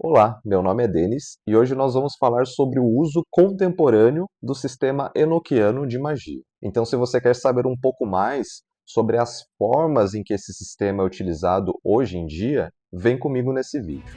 Olá, meu nome é Denis e hoje nós vamos falar sobre o uso contemporâneo do sistema enoquiano de magia. Então, se você quer saber um pouco mais sobre as formas em que esse sistema é utilizado hoje em dia, vem comigo nesse vídeo.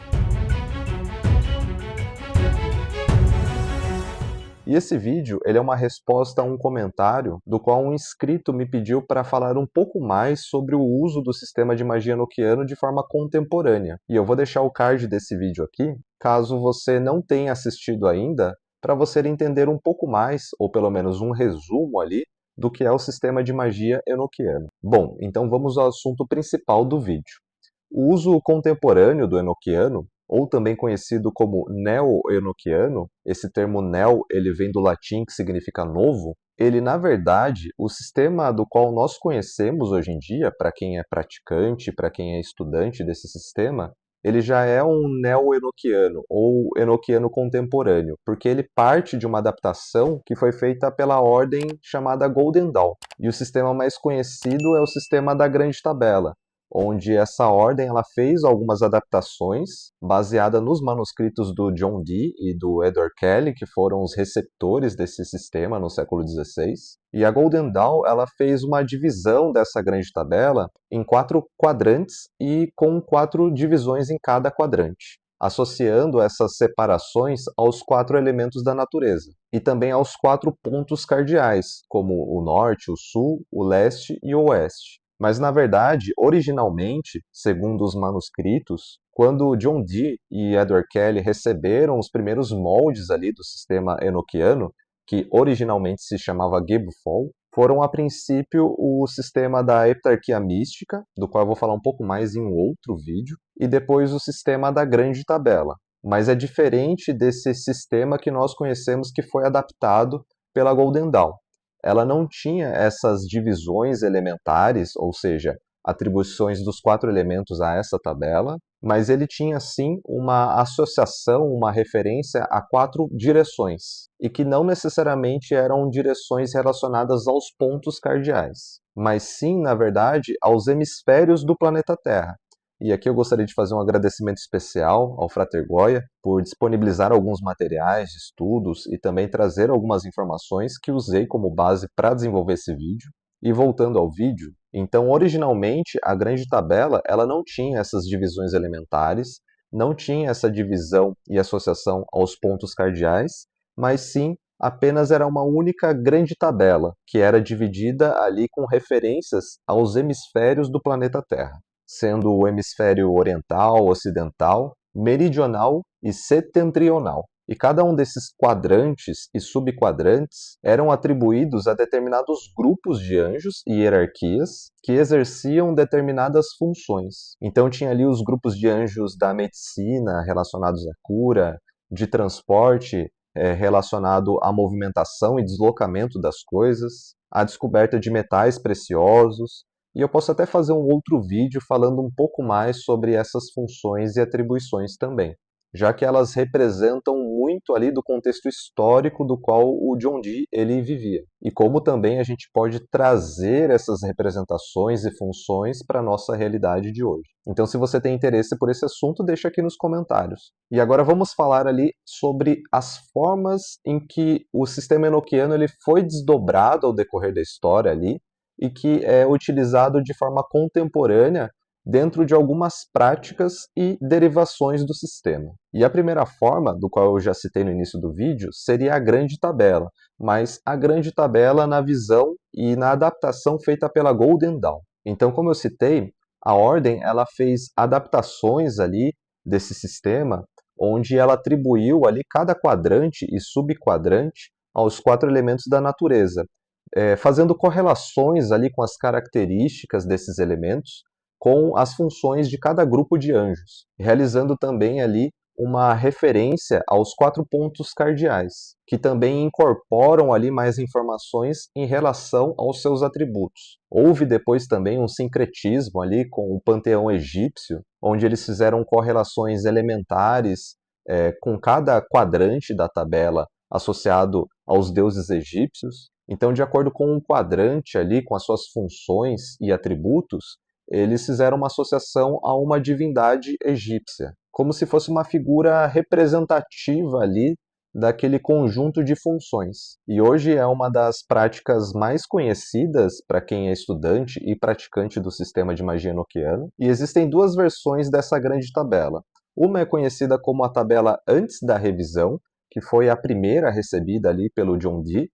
E esse vídeo, ele é uma resposta a um comentário do qual um inscrito me pediu para falar um pouco mais sobre o uso do sistema de magia enoquiano de forma contemporânea. E eu vou deixar o card desse vídeo aqui, caso você não tenha assistido ainda, para você entender um pouco mais, ou pelo menos um resumo ali, do que é o sistema de magia enoquiano. Bom, então vamos ao assunto principal do vídeo. O uso contemporâneo do enoquiano, ou também conhecido como neo-enoquiano, esse termo neo ele vem do latim que significa novo, ele na verdade, o sistema do qual nós conhecemos hoje em dia, para quem é praticante, para quem é estudante desse sistema, ele já é um neo-enoquiano, ou enoquiano contemporâneo, porque ele parte de uma adaptação que foi feita pela ordem chamada Golden Dawn. E o sistema mais conhecido é o sistema da Grande Tabela, onde essa ordem ela fez algumas adaptações baseadas nos manuscritos do John Dee e do Edward Kelly, que foram os receptores desse sistema no século XVI. E a Golden Dawn ela fez uma divisão dessa grande tabela em 4 quadrantes e com 4 divisões em cada quadrante, associando essas separações aos 4 elementos da natureza e também aos 4 pontos cardeais, como o norte, o sul, o leste e o oeste. Mas, na verdade, originalmente, segundo os manuscritos, quando John Dee e Edward Kelly receberam os primeiros moldes ali do sistema enoquiano, que originalmente se chamava Gebufol, foram a princípio o sistema da heptarquia mística, do qual eu vou falar um pouco mais em um outro vídeo, e depois o sistema da grande tabela. Mas é diferente desse sistema que nós conhecemos que foi adaptado pela Golden Dawn. Ela não tinha essas divisões elementares, ou seja, atribuições dos 4 elementos a essa tabela, mas ele tinha sim uma associação, uma referência a 4 direções, e que não necessariamente eram direções relacionadas aos pontos cardeais, mas sim, na verdade, aos hemisférios do planeta Terra. E aqui eu gostaria de fazer um agradecimento especial ao Frater Goya por disponibilizar alguns materiais, estudos e também trazer algumas informações que usei como base para desenvolver esse vídeo. E voltando ao vídeo, então originalmente a grande tabela ela não tinha essas divisões elementares, não tinha essa divisão e associação aos pontos cardeais, mas sim apenas era uma única grande tabela, que era dividida ali com referências aos hemisférios do planeta Terra, sendo o hemisfério oriental, ocidental, meridional e setentrional. E cada um desses quadrantes e subquadrantes eram atribuídos a determinados grupos de anjos e hierarquias que exerciam determinadas funções. Então tinha ali os grupos de anjos da medicina relacionados à cura, de transporte relacionado à movimentação e deslocamento das coisas, à descoberta de metais preciosos, e eu posso até fazer um outro vídeo falando um pouco mais sobre essas funções e atribuições também, já que elas representam muito ali do contexto histórico do qual o John Dee ele vivia. E como também a gente pode trazer essas representações e funções para a nossa realidade de hoje. Então, se você tem interesse por esse assunto, deixa aqui nos comentários. E agora vamos falar ali sobre as formas em que o sistema enoquiano ele foi desdobrado ao decorrer da história ali, e que é utilizado de forma contemporânea dentro de algumas práticas e derivações do sistema. E a primeira forma, do qual eu já citei no início do vídeo, seria a grande tabela, mas a grande tabela na visão e na adaptação feita pela Golden Dawn. Então, como eu citei, a ordem ela fez adaptações ali desse sistema, onde ela atribuiu ali cada quadrante e subquadrante aos 4 elementos da natureza, fazendo correlações ali com as características desses elementos com as funções de cada grupo de anjos, realizando também ali uma referência aos 4 pontos cardeais, que também incorporam ali mais informações em relação aos seus atributos. Houve depois também um sincretismo ali com o panteão egípcio, onde eles fizeram correlações elementares com cada quadrante da tabela associado aos deuses egípcios. Então, de acordo com um quadrante ali, com as suas funções e atributos, eles fizeram uma associação a uma divindade egípcia, como se fosse uma figura representativa ali daquele conjunto de funções. E hoje é uma das práticas mais conhecidas para quem é estudante e praticante do sistema de magia enoquiano. E existem duas versões dessa grande tabela. Uma é conhecida como a tabela antes da revisão, que foi a primeira recebida ali pelo John Dee,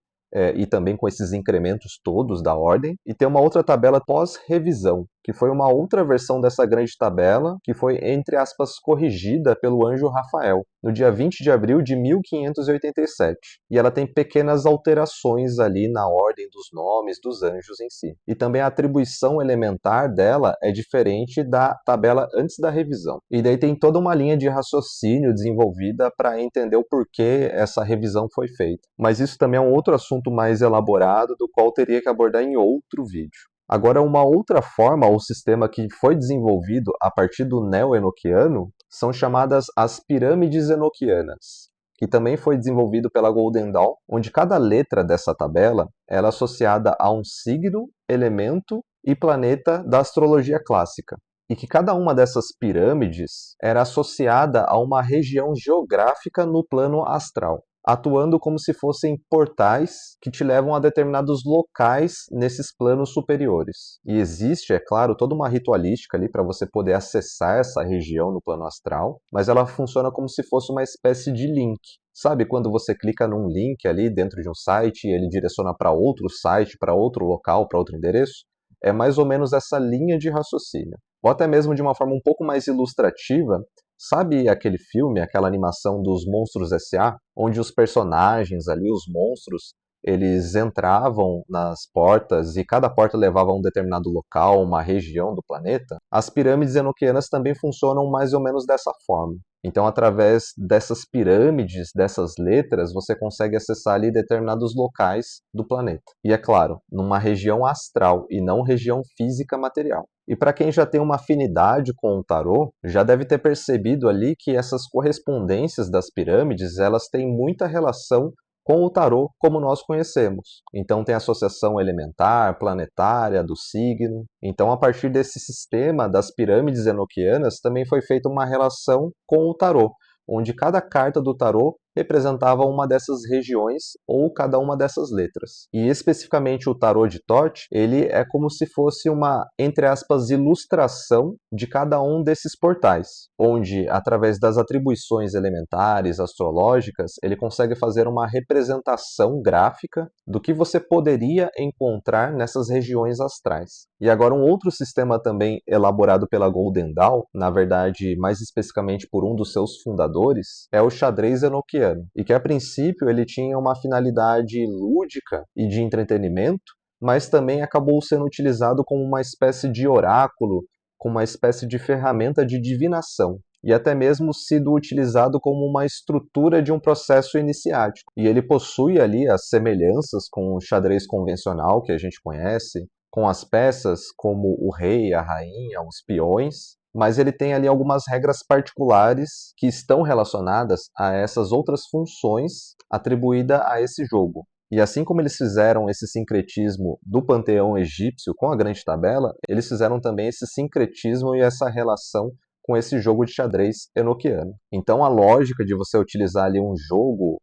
e também com esses incrementos todos da ordem, e tem uma outra tabela pós-revisão, que foi uma outra versão dessa grande tabela, que foi, entre aspas, corrigida pelo anjo Rafael, no dia 20 de abril de 1587. E ela tem pequenas alterações ali na ordem dos nomes dos anjos em si. E também a atribuição elementar dela é diferente da tabela antes da revisão. E daí tem toda uma linha de raciocínio desenvolvida para entender o porquê essa revisão foi feita. Mas isso também é um outro assunto mais elaborado, do qual teria que abordar em outro vídeo. Agora, uma outra forma ou sistema que foi desenvolvido a partir do neo-enoquiano são chamadas as pirâmides enoquianas, que também foi desenvolvido pela Golden Dawn, onde cada letra dessa tabela era associada a um signo, elemento e planeta da astrologia clássica, e que cada uma dessas pirâmides era associada a uma região geográfica no plano astral, atuando como se fossem portais que te levam a determinados locais nesses planos superiores. E existe, é claro, toda uma ritualística ali para você poder acessar essa região no plano astral, mas ela funciona como se fosse uma espécie de link. Sabe quando você clica num link ali dentro de um site e ele direciona para outro site, para outro local, para outro endereço? É mais ou menos essa linha de raciocínio. Ou até mesmo de uma forma um pouco mais ilustrativa, sabe aquele filme, aquela animação dos Monstros S.A., onde os personagens ali, os monstros, eles entravam nas portas e cada porta levava a um determinado local, uma região do planeta? As pirâmides enoquianas também funcionam mais ou menos dessa forma. Então, através dessas pirâmides, dessas letras, você consegue acessar ali determinados locais do planeta. E é claro, numa região astral e não região física material. E para quem já tem uma afinidade com o tarô, já deve ter percebido ali que essas correspondências das pirâmides, elas têm muita relação com o tarô como nós conhecemos. Então tem associação elementar, planetária, do signo. Então a partir desse sistema das pirâmides enoquianas também foi feita uma relação com o tarô, onde cada carta do tarô representava uma dessas regiões ou cada uma dessas letras. E especificamente o tarô de Thoth, ele é como se fosse uma, entre aspas, ilustração de cada um desses portais, onde através das atribuições elementares, astrológicas, ele consegue fazer uma representação gráfica do que você poderia encontrar nessas regiões astrais. E agora um outro sistema também elaborado pela Golden Dawn, na verdade mais especificamente por um dos seus fundadores, é o xadrez enoquiano, e que a princípio ele tinha uma finalidade lúdica e de entretenimento, mas também acabou sendo utilizado como uma espécie de oráculo, como uma espécie de ferramenta de divinação, e até mesmo sido utilizado como uma estrutura de um processo iniciático. E ele possui ali as semelhanças com o xadrez convencional que a gente conhece, com as peças como o rei, a rainha, os peões, mas ele tem ali algumas regras particulares que estão relacionadas a essas outras funções atribuídas a esse jogo. E assim como eles fizeram esse sincretismo do panteão egípcio com a grande tabela, eles fizeram também esse sincretismo e essa relação com esse jogo de xadrez enoquiano. Então a lógica de você utilizar ali um jogo,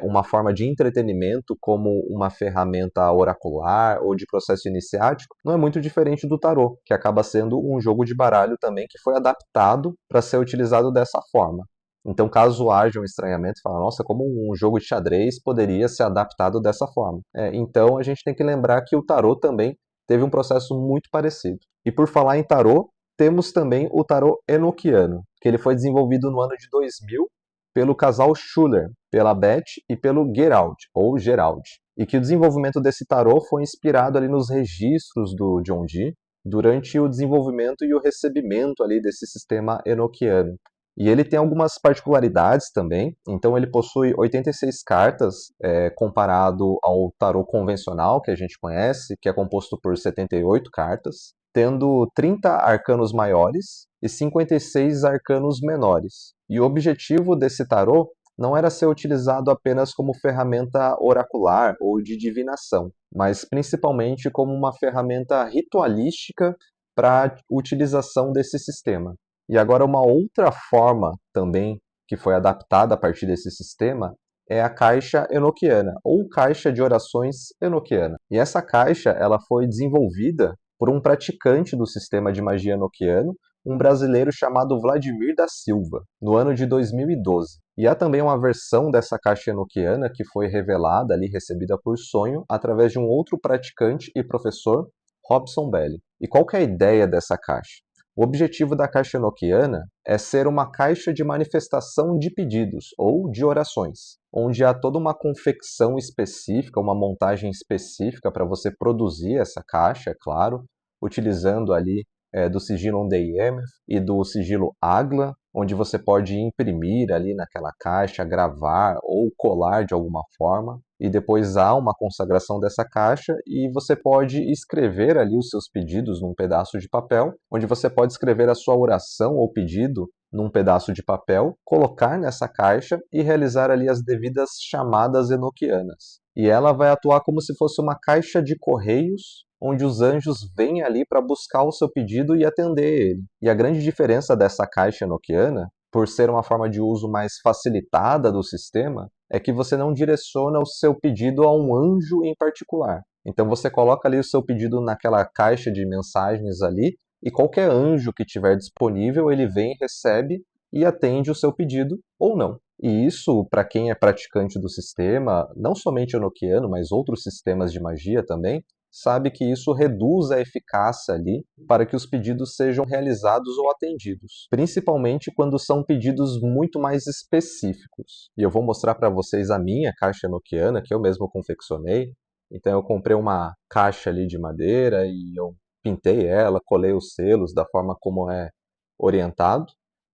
uma forma de entretenimento como uma ferramenta oracular ou de processo iniciático, não é muito diferente do tarô, que acaba sendo um jogo de baralho também que foi adaptado para ser utilizado dessa forma. Então, caso haja um estranhamento, fala, nossa, como um jogo de xadrez poderia ser adaptado dessa forma? Então, a gente tem que lembrar que o tarô também teve um processo muito parecido. E por falar em tarô, temos também o tarô enoquiano, que ele foi desenvolvido no ano de 2000 pelo casal Schuller, pela Beth e pelo Gerald, ou Gerald. E que o desenvolvimento desse tarô foi inspirado ali nos registros do John Dee durante o desenvolvimento e o recebimento ali desse sistema enoquiano. E ele tem algumas particularidades também, então ele possui 86 cartas, comparado ao tarô convencional que a gente conhece, que é composto por 78 cartas, tendo 30 arcanos maiores e 56 arcanos menores. E o objetivo desse tarô não era ser utilizado apenas como ferramenta oracular ou de divinação, mas principalmente como uma ferramenta ritualística para a utilização desse sistema. E agora uma outra forma também que foi adaptada a partir desse sistema é a caixa enoquiana, ou caixa de orações enoquiana. E essa caixa ela foi desenvolvida por um praticante do sistema de magia enoquiano, um brasileiro chamado Vladimir da Silva, no ano de 2012. E há também uma versão dessa caixa enoquiana que foi revelada ali, recebida por sonho, através de um outro praticante e professor, Robson Belli. E qual que é a ideia dessa caixa? O objetivo da caixa enoquiana é ser uma caixa de manifestação de pedidos ou de orações, onde há toda uma confecção específica, uma montagem específica para você produzir essa caixa, é claro, utilizando ali do sigilo OnDemf e do sigilo Agla, onde você pode imprimir ali naquela caixa, gravar ou colar de alguma forma, e depois há uma consagração dessa caixa e você pode escrever ali os seus pedidos num pedaço de papel, onde você pode escrever a sua oração ou pedido num pedaço de papel, colocar nessa caixa e realizar ali as devidas chamadas enoquianas. E ela vai atuar como se fosse uma caixa de correios, onde os anjos vêm ali para buscar o seu pedido e atender ele. E a grande diferença dessa caixa enoquiana, por ser uma forma de uso mais facilitada do sistema, é que você não direciona o seu pedido a um anjo em particular. Então você coloca ali o seu pedido naquela caixa de mensagens ali, e qualquer anjo que tiver disponível, ele vem, recebe e atende o seu pedido ou não. E isso, para quem é praticante do sistema, não somente enoquiano, mas outros sistemas de magia também, sabe que isso reduz a eficácia ali para que os pedidos sejam realizados ou atendidos, principalmente quando são pedidos muito mais específicos. E eu vou mostrar para vocês a minha caixa enoquiana, que eu mesmo confeccionei. Então eu comprei uma caixa ali de madeira e eu pintei ela, colei os selos da forma como é orientado,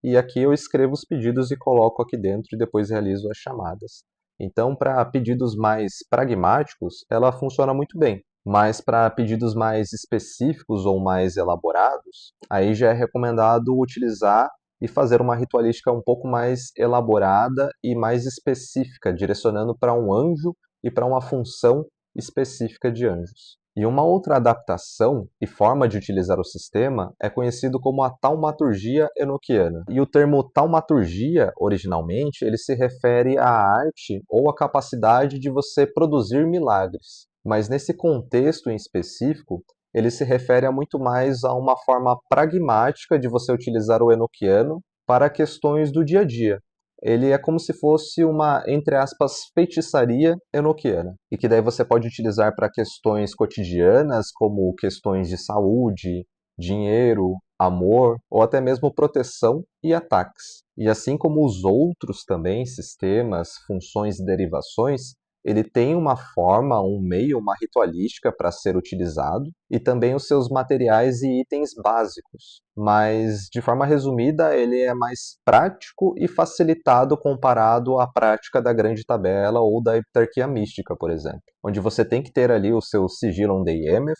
e aqui eu escrevo os pedidos e coloco aqui dentro e depois realizo as chamadas. Então, para pedidos mais pragmáticos, ela funciona muito bem. Mas para pedidos mais específicos ou mais elaborados, aí já é recomendado utilizar e fazer uma ritualística um pouco mais elaborada e mais específica, direcionando para um anjo e para uma função específica de anjos. E uma outra adaptação e forma de utilizar o sistema é conhecido como a taumaturgia enoquiana. E o termo taumaturgia, originalmente, ele se refere à arte ou à capacidade de você produzir milagres. Mas nesse contexto em específico, ele se refere a muito mais a uma forma pragmática de você utilizar o enoquiano para questões do dia a dia. Ele é como se fosse uma, entre aspas, feitiçaria enoquiana, e que daí você pode utilizar para questões cotidianas, como questões de saúde, dinheiro, amor, ou até mesmo proteção e ataques. E assim como os outros também, sistemas, funções e derivações, ele tem uma forma, um meio, uma ritualística para ser utilizado e também os seus materiais e itens básicos. Mas, de forma resumida, ele é mais prático e facilitado comparado à prática da grande tabela ou da heptarquia mística, por exemplo, onde você tem que ter ali o seu sigilo OnDemf,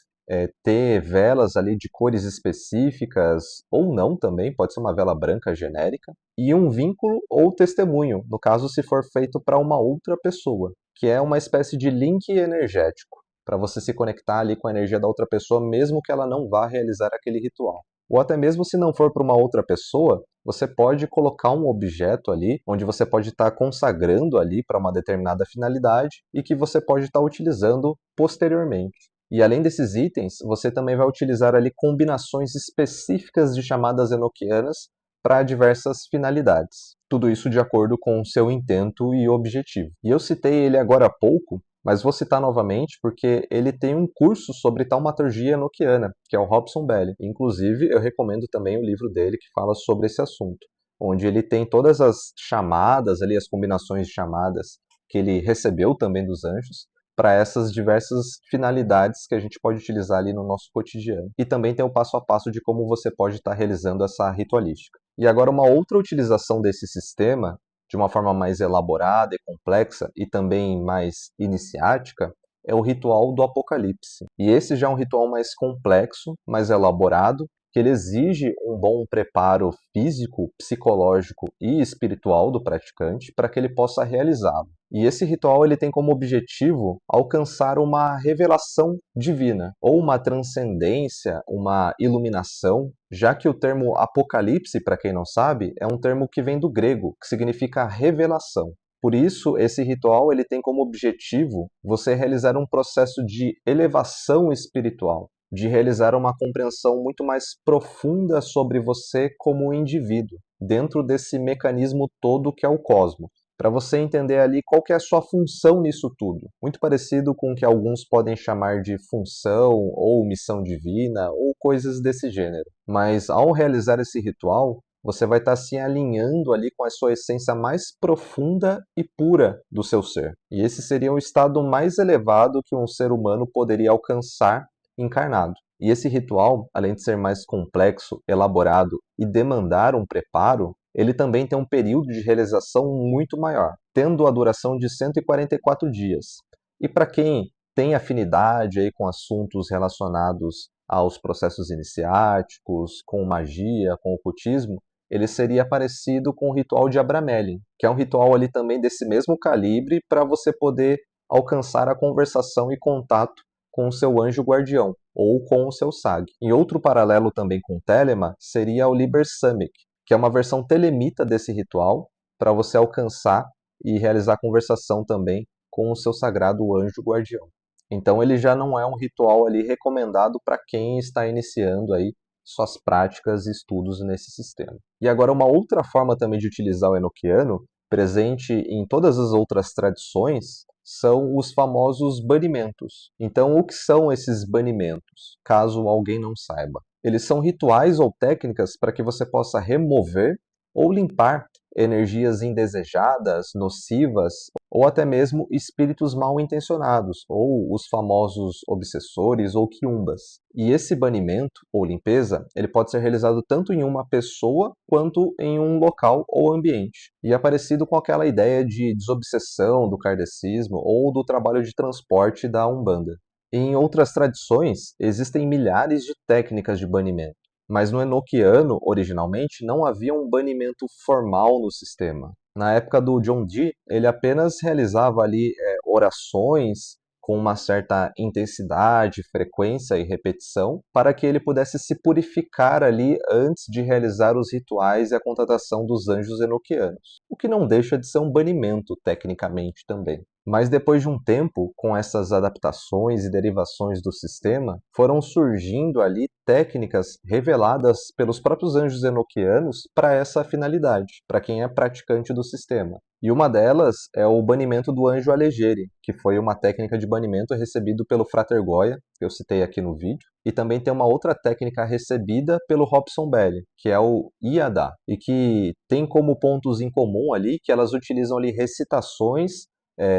ter velas ali de cores específicas, ou não também, pode ser uma vela branca genérica, e um vínculo ou testemunho, no caso se for feito para uma outra pessoa, que é uma espécie de link energético, para você se conectar ali com a energia da outra pessoa, mesmo que ela não vá realizar aquele ritual. Ou até mesmo se não for para uma outra pessoa, você pode colocar um objeto ali, onde você pode estar consagrando ali para uma determinada finalidade e que você pode estar utilizando posteriormente. E além desses itens, você também vai utilizar ali combinações específicas de chamadas enoquianas para diversas finalidades. Tudo isso de acordo com o seu intento e objetivo. E eu citei ele agora há pouco, mas vou citar novamente porque ele tem um curso sobre taumaturgia enoquiana, que é o Robson Belli. Inclusive, eu recomendo também o livro dele que fala sobre esse assunto, onde ele tem todas as chamadas ali, as combinações de chamadas que ele recebeu também dos anjos, para essas diversas finalidades que a gente pode utilizar ali no nosso cotidiano. E também tem o passo a passo de como você pode estar realizando essa ritualística. E agora uma outra utilização desse sistema, de uma forma mais elaborada e complexa e também mais iniciática, é o ritual do Apocalipse. E esse já é um ritual mais complexo, mais elaborado, que ele exige um bom preparo físico, psicológico e espiritual do praticante para que ele possa realizá-lo. E esse ritual ele tem como objetivo alcançar uma revelação divina, ou uma transcendência, uma iluminação, já que o termo apocalipse, para quem não sabe, é um termo que vem do grego, que significa revelação. Por isso, esse ritual ele tem como objetivo você realizar um processo de elevação espiritual, de realizar uma compreensão muito mais profunda sobre você como indivíduo, dentro desse mecanismo todo que é o cosmos, para você entender ali qual que é a sua função nisso tudo. Muito parecido com o que alguns podem chamar de função ou missão divina ou coisas desse gênero. Mas ao realizar esse ritual, você vai estar se alinhando ali com a sua essência mais profunda e pura do seu ser. E esse seria o estado mais elevado que um ser humano poderia alcançar encarnado. E esse ritual, além de ser mais complexo, elaborado e demandar um preparo, ele também tem um período de realização muito maior, tendo a duração de 144 dias. E para quem tem afinidade aí com assuntos relacionados aos processos iniciáticos, com magia, com ocultismo, ele seria parecido com o ritual de Abramelin, que é um ritual ali também desse mesmo calibre para você poder alcançar a conversação e contato com o seu anjo guardião, ou com o seu SAG. Em outro paralelo também com Telema, seria o Liber Samic, que é uma versão telemita desse ritual, para você alcançar e realizar conversação também com o seu sagrado anjo guardião. Então ele já não é um ritual ali recomendado para quem está iniciando aí suas práticas e estudos nesse sistema. E agora uma outra forma também de utilizar o Enochiano, presente em todas as outras tradições, são os famosos banimentos. Então, o que são esses banimentos? Caso alguém não saiba. Eles são rituais ou técnicas para que você possa remover ou limpar energias indesejadas, nocivas, ou até mesmo espíritos mal intencionados, ou os famosos obsessores ou quiumbas. E esse banimento ou limpeza, ele pode ser realizado tanto em uma pessoa quanto em um local ou ambiente. E é parecido com aquela ideia de desobsessão do kardecismo ou do trabalho de transporte da Umbanda. Em outras tradições, existem milhares de técnicas de banimento. Mas no Enochiano, originalmente, não havia um banimento formal no sistema. Na época do John Dee, ele apenas realizava ali orações com uma certa intensidade, frequência e repetição, para que ele pudesse se purificar ali antes de realizar os rituais e a contratação dos anjos enoquianos. O que não deixa de ser um banimento, tecnicamente também. Mas depois de um tempo, com essas adaptações e derivações do sistema, foram surgindo ali técnicas reveladas pelos próprios anjos enoquianos para essa finalidade, para quem é praticante do sistema. E uma delas é o banimento do anjo Alighieri, que foi uma técnica de banimento recebido pelo Frater Goya, que eu citei aqui no vídeo, e também tem uma outra técnica recebida pelo Robson Belli, que é o Iadá, e que tem como pontos em comum ali que elas utilizam ali recitações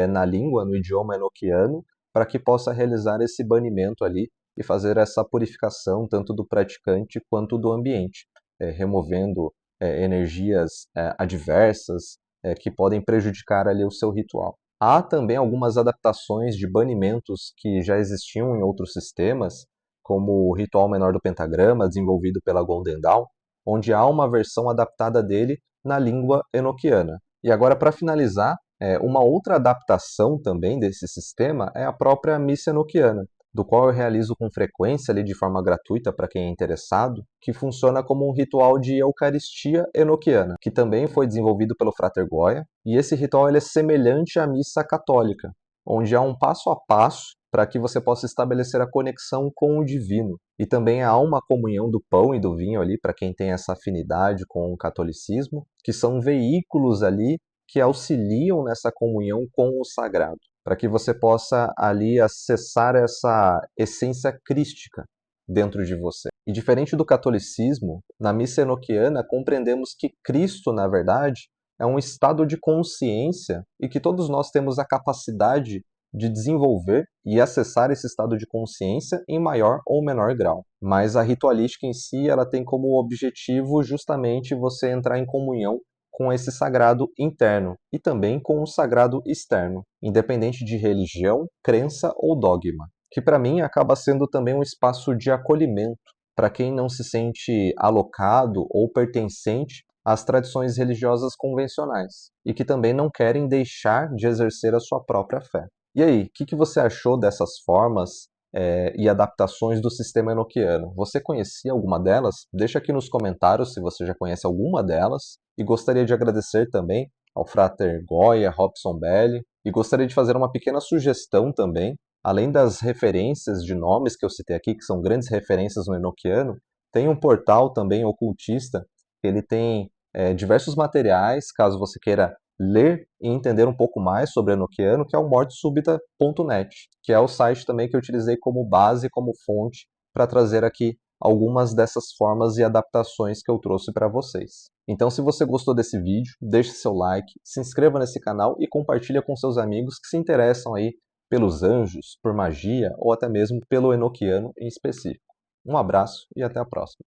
na língua, no idioma enoquiano, para que possa realizar esse banimento ali e fazer essa purificação tanto do praticante quanto do ambiente, removendo energias adversas que podem prejudicar ali o seu ritual. Há também algumas adaptações de banimentos que já existiam em outros sistemas, como o Ritual Menor do Pentagrama, desenvolvido pela Golden Dawn, onde há uma versão adaptada dele na língua enoquiana. E agora, para finalizar, uma outra adaptação também desse sistema é a própria missa enoquiana, do qual eu realizo com frequência ali de forma gratuita para quem é interessado, que funciona como um ritual de Eucaristia enoquiana, que também foi desenvolvido pelo Frater Goya, e esse ritual ele é semelhante à missa católica, onde há um passo a passo para que você possa estabelecer a conexão com o divino. E também há uma comunhão do pão e do vinho ali, para quem tem essa afinidade com o catolicismo, que são veículos ali que auxiliam nessa comunhão com o sagrado, para que você possa ali acessar essa essência crística dentro de você. E diferente do catolicismo, na missa enoquiana compreendemos que Cristo, na verdade, é um estado de consciência e que todos nós temos a capacidade de desenvolver e acessar esse estado de consciência em maior ou menor grau. Mas a ritualística em si, ela tem como objetivo justamente você entrar em comunhão com esse sagrado interno e também com o sagrado externo, independente de religião, crença ou dogma, que para mim acaba sendo também um espaço de acolhimento, para quem não se sente alocado ou pertencente às tradições religiosas convencionais e que também não querem deixar de exercer a sua própria fé. E aí, o que você achou dessas formas e adaptações do sistema enoquiano? Você conhecia alguma delas? Deixa aqui nos comentários se você já conhece alguma delas. E gostaria de agradecer também ao Frater Goya, Robson Belli, e gostaria de fazer uma pequena sugestão também. Além das referências de nomes que eu citei aqui, que são grandes referências no enoquiano, tem um portal também ocultista, que ele tem diversos materiais, caso você queira ler e entender um pouco mais sobre enoquiano, que é o mortesubita.net, que é o site também que eu utilizei como base, como fonte, para trazer aqui algumas dessas formas e adaptações que eu trouxe para vocês. Então, se você gostou desse vídeo, deixe seu like, se inscreva nesse canal e compartilhe com seus amigos que se interessam aí pelos anjos, por magia ou até mesmo pelo enoquiano em específico. Um abraço e até a próxima.